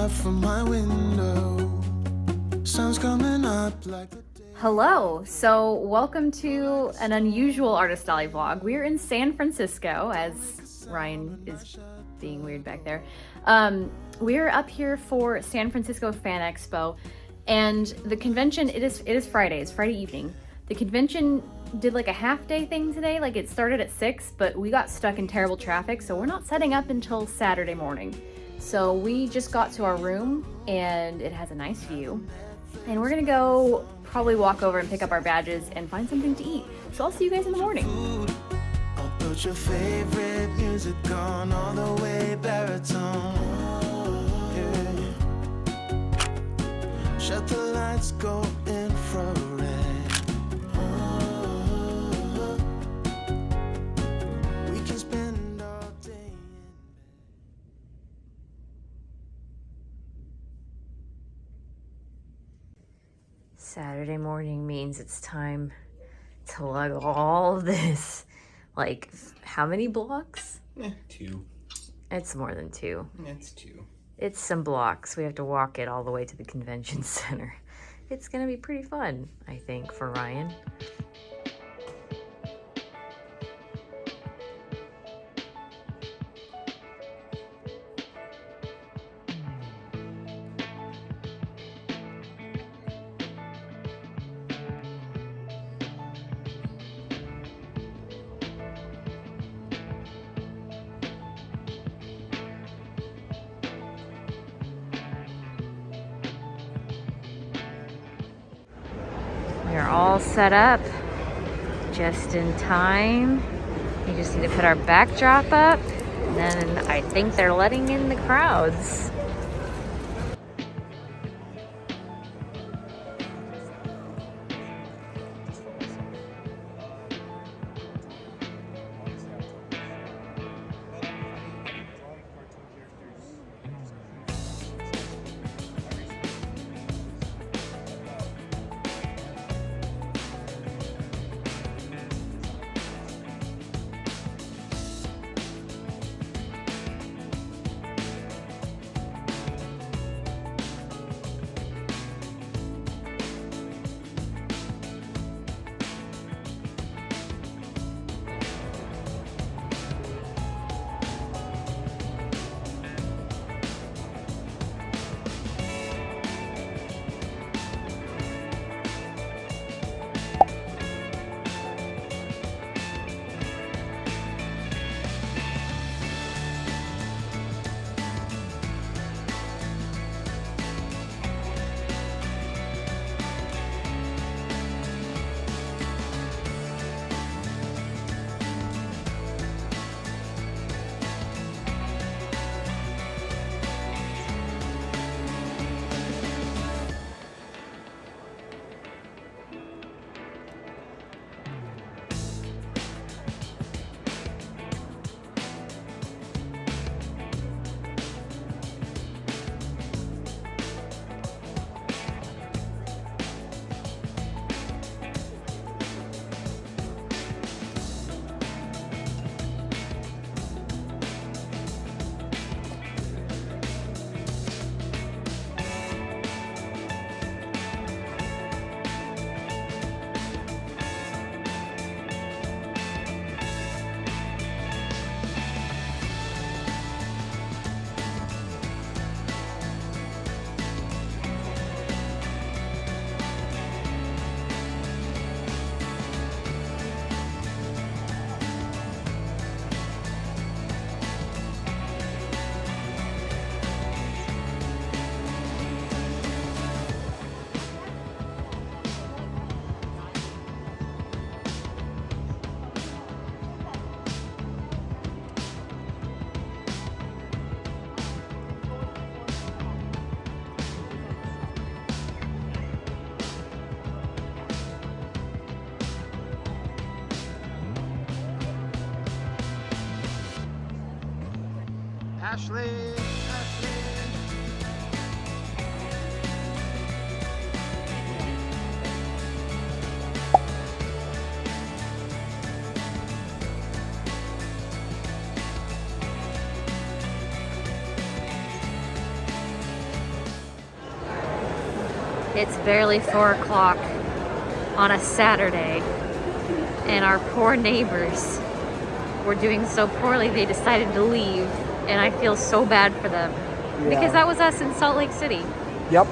up from my window. Sun's coming up like the day. Hello, so welcome to an unusual Artist Alley vlog. We're in San Francisco, as Ryan is being weird back there. We're up here for San Francisco Fan Expo, and the convention, it is Friday, it's Friday evening. The convention did like a half-day thing today, like it started at 6, but we got stuck in terrible traffic, so we're not setting up until Saturday morning. So we just got to our room, and it has a nice view. And we're gonna go probably walk over and pick up our badges and find something to eat. So I'll see you guys in the morning. I'll put your favorite music on all the way baritone. Yeah. Shut the lights, go infrared. We can spend all day in bed. Saturday morning means it's time to lug all of this. Like, how many blocks? 2. It's more than 2. It's 2. It's some blocks. We have to walk it all the way to the convention center. It's gonna be pretty fun, I think, for Ryan. We're all set up just in time. We just need to put our backdrop up, and then I think they're letting in the crowds. Ashley, Ashley. It's barely 4 o'clock on a Saturday, and our poor neighbors were doing so poorly they decided to leave, and I feel so bad for them. Because that was us in Salt Lake City. Yep.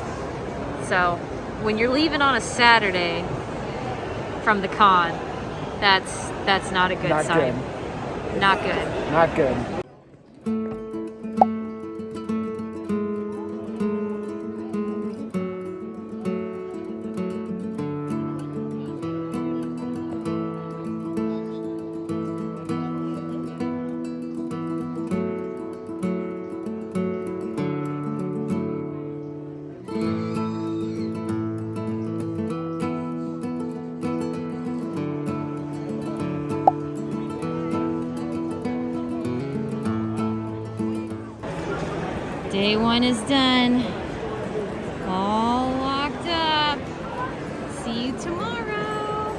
So when you're leaving on a Saturday from the con, that's not a good sign. Not good. Not good. Day 1 is done. All locked up. See you tomorrow.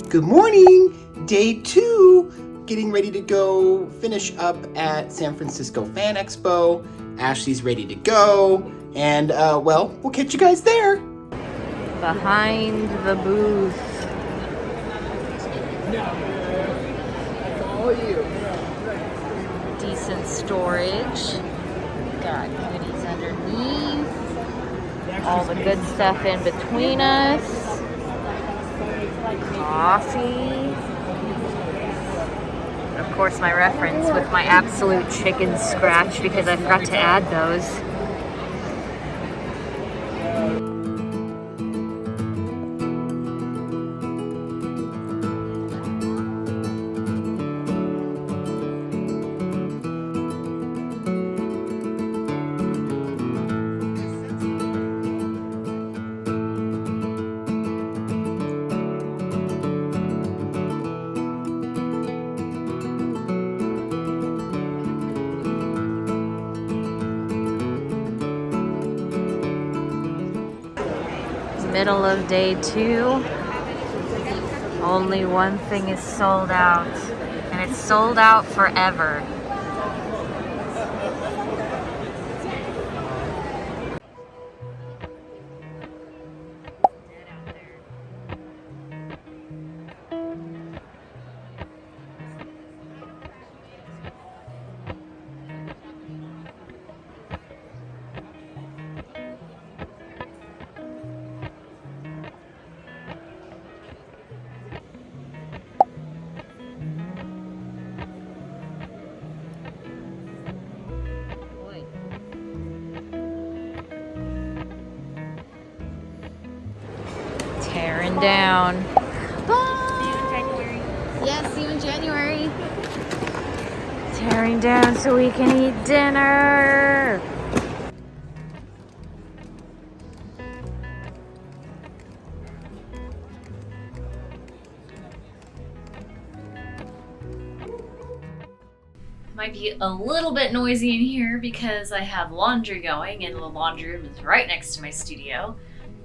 Good morning. Day 2. Getting ready to go finish up at San Francisco Fan Expo. Ashley's ready to go. And, well, we'll catch you guys there. Behind the booth. Decent storage. Got goodies underneath. All the good stuff in between us. Coffee. Of course, my reference with my absolute chicken scratch because I forgot to add those. Middle of day 2. Only one thing is sold out, and it's sold out forever. Tearing down. Bye. See you in January. Yes, see you in January. Tearing down so we can eat dinner. Might be a little bit noisy in here because I have laundry going, and the laundry room is right next to my studio.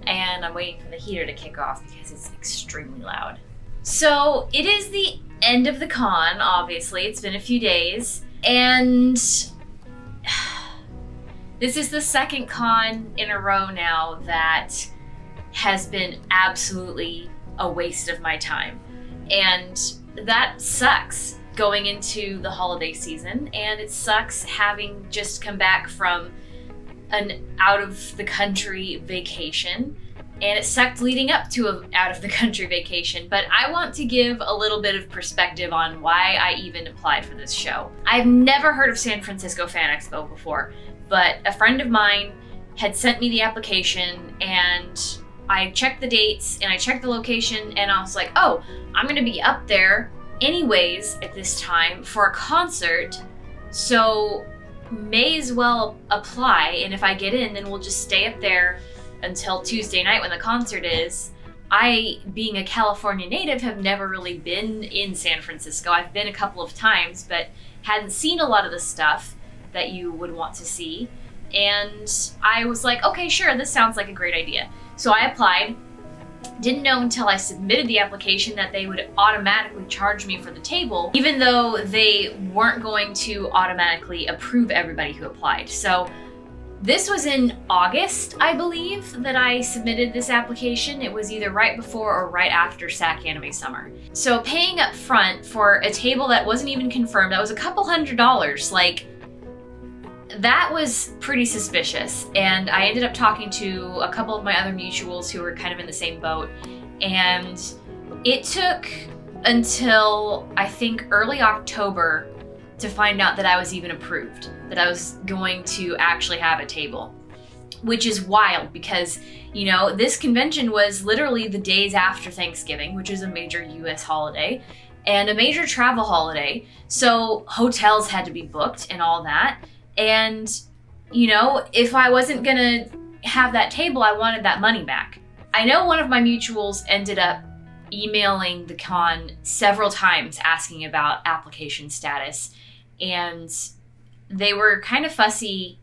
And I'm waiting for the heater to kick off because it's extremely loud. So it is the end of the con, obviously. It's been a few days. And this is the second con in a row now that has been absolutely a waste of my time. And that sucks going into the holiday season. And it sucks having just come back from an out of the country vacation, and it sucked leading up to an out of the country vacation. But I want to give a little bit of perspective on why I even applied for this show. I've never heard of San Francisco Fan Expo before, but a friend of mine had sent me the application, and I checked the dates and I checked the location, and I was like, oh, I'm gonna be up there anyways at this time for a concert, so may as well apply, and if I get in, then we'll just stay up there until Tuesday night when the concert is. I, being a California native, have never really been in San Francisco. I've been a couple of times, but hadn't seen a lot of the stuff that you would want to see. And I was like, okay, sure, this sounds like a great idea. So I applied. Didn't know until I submitted the application that they would automatically charge me for the table, even though they weren't going to automatically approve everybody who applied. So This was in August, I believe, that I submitted this application. It was either right before or right after SAC Anime Summer. So paying up front for a table that wasn't even confirmed, that was a couple $100s, like, that was pretty suspicious. And I ended up talking to a couple of my other mutuals who were kind of in the same boat. And it took until, I think, early October to find out that I was even approved, that I was going to actually have a table, which is wild because, you know, this convention was literally the days after Thanksgiving, which is a major US holiday and a major travel holiday. So hotels had to be booked and all that. And, you know, if I wasn't gonna have that table, I wanted that money back. I know one of my mutuals ended up emailing the con several times asking about application status, and they were kind of fussy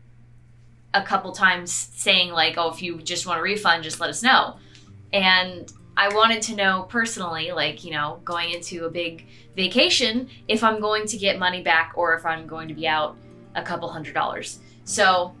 a couple times, saying like, oh, if you just want a refund, just let us know. And I wanted to know personally, like, you know, going into a big vacation, if I'm going to get money back or if I'm going to be out a couple $100s. So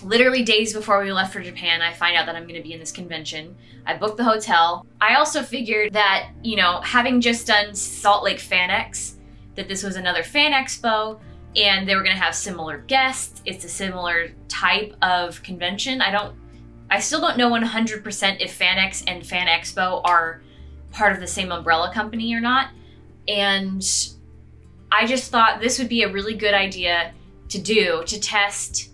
literally days before we left for Japan, I find out that I'm going to be in this convention. I booked the hotel. I also figured that, you know, having just done Salt Lake Fan X, that this was another fan expo and they were going to have similar guests. It's a similar type of convention. I still don't know 100% if Fan X and Fan Expo are part of the same umbrella company or not. And I just thought this would be a really good idea to test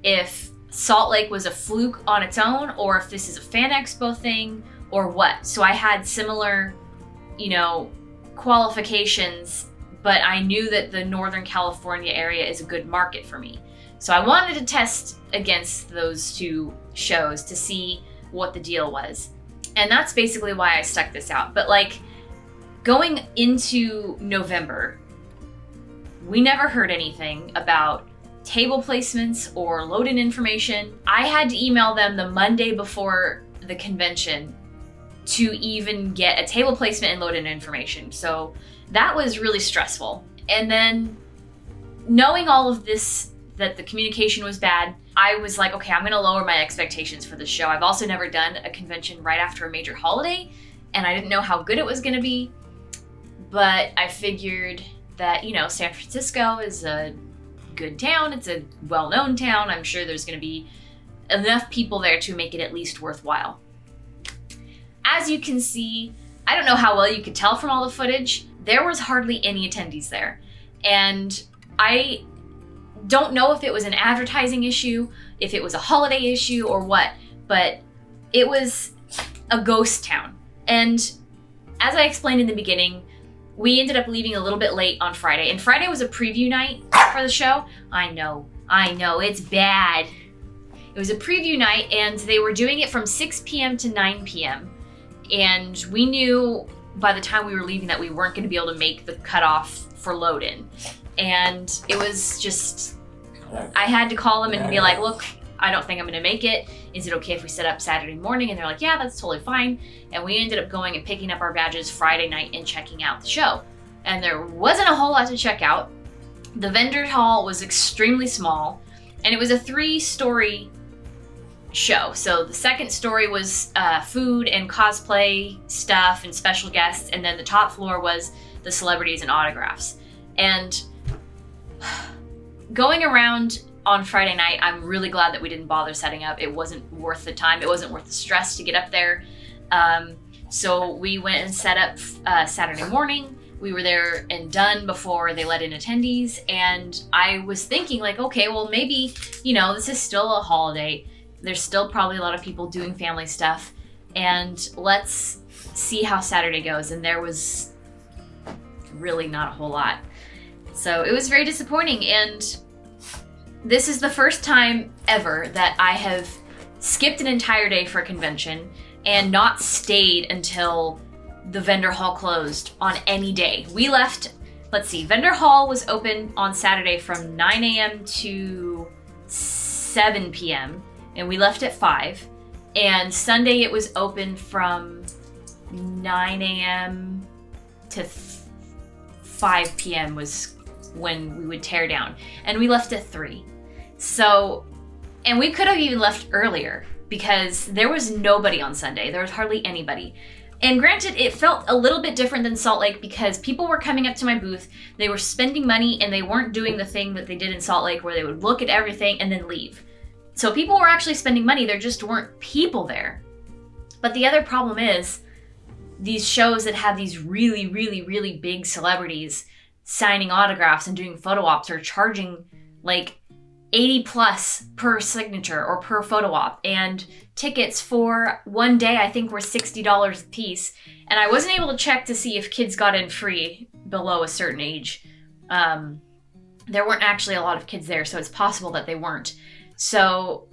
if Salt Lake was a fluke on its own or if this is a Fan Expo thing or what. So I had similar, you know, qualifications, but I knew that the Northern California area is a good market for me. So I wanted to test against those two shows to see what the deal was. And that's basically why I stuck this out. But like, going into November, we never heard anything about table placements or load-in information. I had to email them the Monday before the convention to even get a table placement and load-in information. So that was really stressful. And then knowing all of this, that the communication was bad, I was like, okay, I'm gonna lower my expectations for this show. I've also never done a convention right after a major holiday, and I didn't know how good it was gonna be. But I figured that, you know, San Francisco is a good town. It's a well-known town. I'm sure there's going to be enough people there to make it at least worthwhile. As you can see, I don't know how well you could tell from all the footage, there was hardly any attendees there. And I don't know if it was an advertising issue, if it was a holiday issue or what, but it was a ghost town. And as I explained in the beginning, we ended up leaving a little bit late on Friday, and Friday was a preview night for the show. I know, it's bad. It was a preview night, and they were doing it from 6 p.m. to 9 p.m. And we knew by the time we were leaving that we weren't going to be able to make the cutoff for load-in. And it was just, I had to call them and be like, look, I don't think I'm going to make it. Is it okay if we set up Saturday morning? And they're like, yeah, that's totally fine. And we ended up going and picking up our badges Friday night and checking out the show. And there wasn't a whole lot to check out. The vendor hall was extremely small, and it was a 3-story show. So the second story was food and cosplay stuff and special guests, and then the top floor was the celebrities and autographs. And going around on Friday night, I'm really glad that we didn't bother setting up. It wasn't worth the time. It wasn't worth the stress to get up there. So we went and set up Saturday morning. We were there and done before they let in attendees. And I was thinking like, okay, well maybe, you know, this is still a holiday. There's still probably a lot of people doing family stuff. And let's see how Saturday goes. And there was really not a whole lot. So it was very disappointing. And this is the first time ever that I have skipped an entire day for a convention and not stayed until the vendor hall closed on any day. We left, let's see, vendor hall was open on Saturday from 9 a.m. to 7 p.m. and we left at 5. And Sunday it was open from 9 a.m. to 5 p.m. was when we would tear down. And we left at 3. So And we could have even left earlier because there was nobody on Sunday. There was hardly anybody. And granted, it felt a little bit different than Salt Lake because people were coming up to my booth, they were spending money, and they weren't doing the thing that they did in Salt Lake where they would look at everything and then leave. So people were actually spending money, there just weren't people there. But the other problem is, these shows that have these really, really, really big celebrities signing autographs and doing photo ops are charging like 80 plus per signature or per photo op, and tickets for one day I think were $60 a piece, and I wasn't able to check to see if kids got in free below a certain age. There weren't actually a lot of kids there, so it's possible that they weren't. So,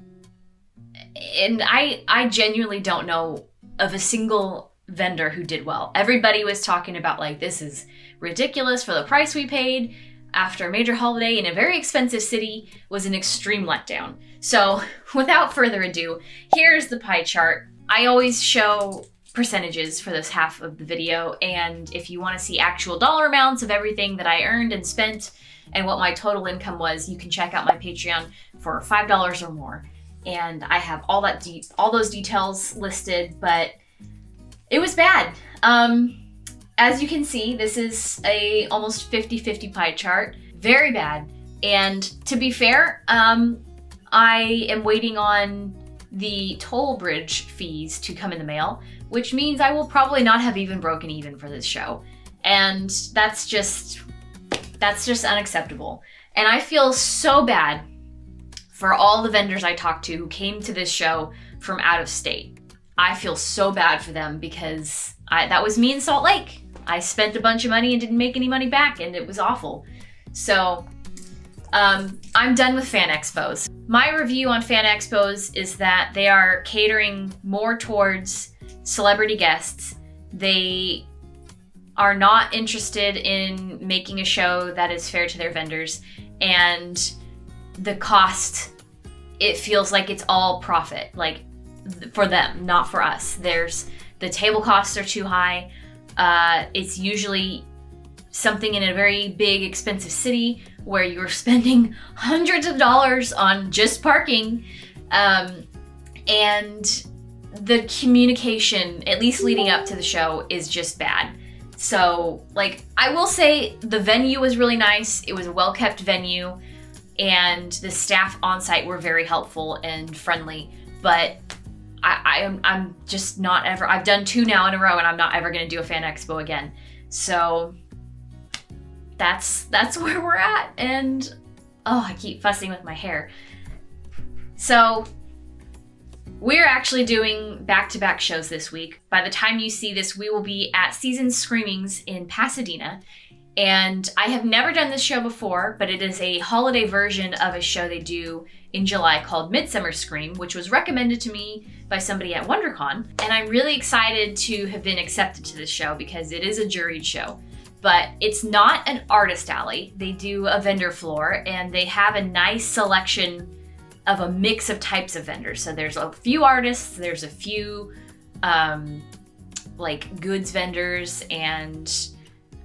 and I genuinely don't know of a single vendor who did well. Everybody was talking about like, this is ridiculous for the price we paid after a major holiday in a very expensive city was an extreme letdown. So without further ado, here's the pie chart. I always show percentages for this half of the video, and if you want to see actual dollar amounts of everything that I earned and spent and what my total income was, you can check out my Patreon for $5 or more. And I have all those details listed, but it was bad. As you can see, this is a almost 50-50 pie chart. Very bad. And to be fair, I am waiting on the toll bridge fees to come in the mail, which means I will probably not have even broken even for this show. And that's just unacceptable. And I feel so bad for all the vendors I talked to who came to this show from out of state. I feel so bad for them because that was me in Salt Lake. I spent a bunch of money and didn't make any money back, and it was awful. So I'm done with fan expos. My review on fan expos is that they are catering more towards celebrity guests. They are not interested in making a show that is fair to their vendors, and the cost, it feels like it's all profit, like for them, not for us. The table costs are too high. It's usually something in a very big, expensive city where you're spending hundreds of dollars on just parking. And the communication, at least leading up to the show, is just bad. So, like, I will say the venue was really nice. It was a well-kept venue, and the staff on site were very helpful and friendly, but I'm just not ever, I've done 2 now in a row, and I'm not ever gonna do a fan expo again. So that's where we're at, and oh, I keep fussing with my hair. So we're actually doing back-to-back shows this week. By the time you see this, we will be at Season Screamings in Pasadena. And I have never done this show before, but it is a holiday version of a show they do in July called Midsummer Scream, which was recommended to me by somebody at WonderCon. And I'm really excited to have been accepted to this show because it is a juried show. But it's not an artist alley. They do a vendor floor, and they have a nice selection of a mix of types of vendors. So there's a few artists, there's a few like goods vendors and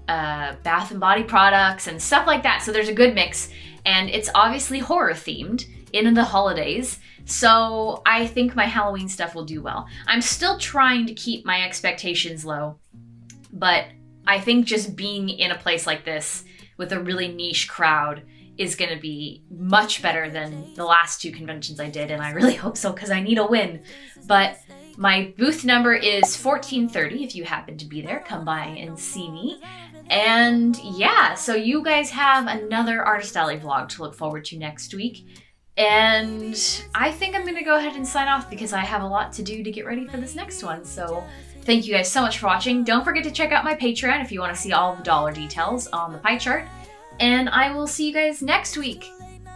bath and body products and stuff like that. So there's a good mix, and it's obviously horror themed in the holidays. So I think my Halloween stuff will do well. I'm still trying to keep my expectations low, but I think just being in a place like this with a really niche crowd is going to be much better than the last 2 conventions I did, and I really hope so because I need a win. But my booth number is 1430. If you happen to be there, come by and see me. And yeah, so you guys have another Artist Alley vlog to look forward to next week. And I think I'm gonna go ahead and sign off because I have a lot to do to get ready for this next one. So thank you guys so much for watching. Don't forget to check out my Patreon if you want to see all the dollar details on the pie chart. And I will see you guys next week.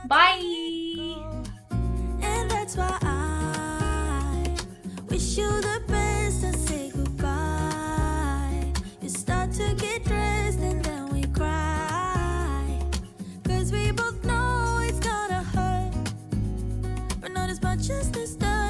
Bye! And that's why I wish you the best and say goodbye. You start to get dressed and then we cry, 'cause we both know it's gonna hurt, but not as much as this does.